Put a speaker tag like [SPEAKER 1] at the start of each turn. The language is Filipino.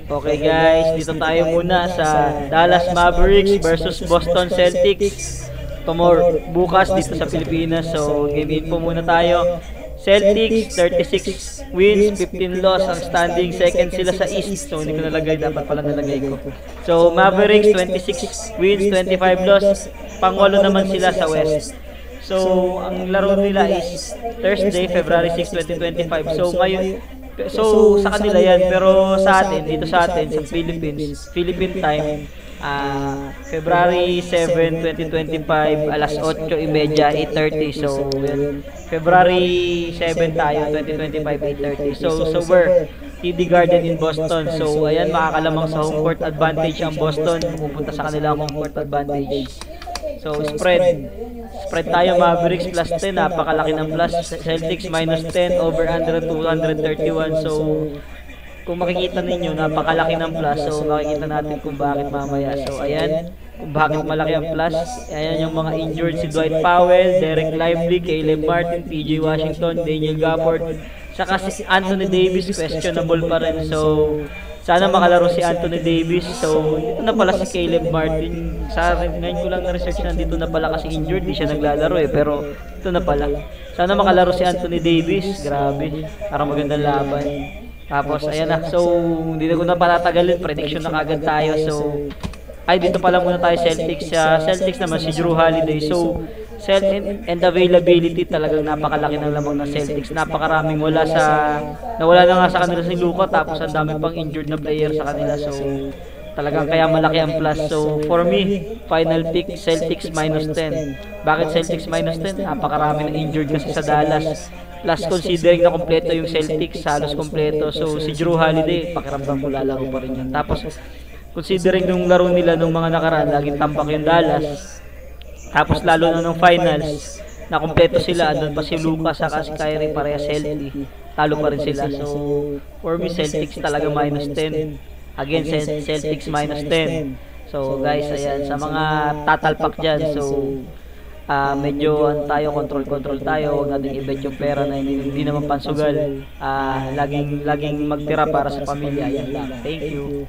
[SPEAKER 1] Okay guys, dito tayo muna sa Dallas Mavericks versus Boston Celtics. Bukas dito sa Pilipinas. So, game info muna tayo. Celtics, 36 wins, 15 loss ang standing. Second sila sa East. So, hindi ko nalagay. Dapat pala nalagay ko. So, Mavericks, 26 wins, 25 loss. Pangwalo naman sila sa West. So, ang laro nila is Thursday, February 6, 2025. So, ngayon, sa kanila yan, pero sa atin, dito sa atin, sa Philippine time, February 7, 2025, alas 8:30, 8:30. So, February 7 tayo, 2025, 8:30. So we're TD Garden in Boston. So, ayan, makakalamang sa home court advantage ang Boston. Pupunta sa kanila ang home court advantage. So, spread tayo, Mavericks plus 10, napakalaki ng plus. Celtics minus 10, over under 231. So, kung makikita ninyo, napakalaki ng plus. So, makikita natin kung bakit mamaya. So, ayan, kung bakit malaki ang plus. Ayan yung mga injured, si Dwight Powell, Derek Lively, Caleb Martin, PJ Washington, Daniel Gafford, saka si Anthony Davis, questionable pa rin. So, sana makalaro si Anthony Davis. So, ito na pala si Caleb Martin. Ngayon ko lang na-research na dito na pala kasi injured. Di siya naglalaro pero ito na pala. Sana makalaro si Anthony Davis. Grabe. Parang magandang laban. Tapos, ayan na. So, hindi na ko na patatagalin. Prediction na kagad tayo. So, dito pala muna tayo Celtics. Celtics naman si Jrue Holiday. So, and availability talagang napakalaki ng lamang ng Celtics. Napakaraming nawala na nga sa kanila si Luka, tapos ang dami pang injured na player sa kanila. So talagang kaya malaki ang plus. So for me, final pick Celtics minus 10. Bakit Celtics minus 10? Napakarami na injured kasi sa Dallas. Plus considering na kompleto yung Celtics, halos kompleto. So si Jrue Holiday, pakiramdam ko lalaro pa rin yan. Tapos considering yung laro nila nung mga nakaraan, laging tambak yung Dallas. Tapos lalo na nung finals, na kompleto sila, andun pa si Luka saka si Kyrie, parehas healthy, talo pa rin sila. So for me, Celtics talaga minus 10. Again, Celtics minus 10. So guys, ayan, sa mga tatalpak dyan, so medyo control tayo, huwag natin i-bet yung pera na hindi naman pansugal. Laging magtira para sa pamilya. Ayan lang. Thank you.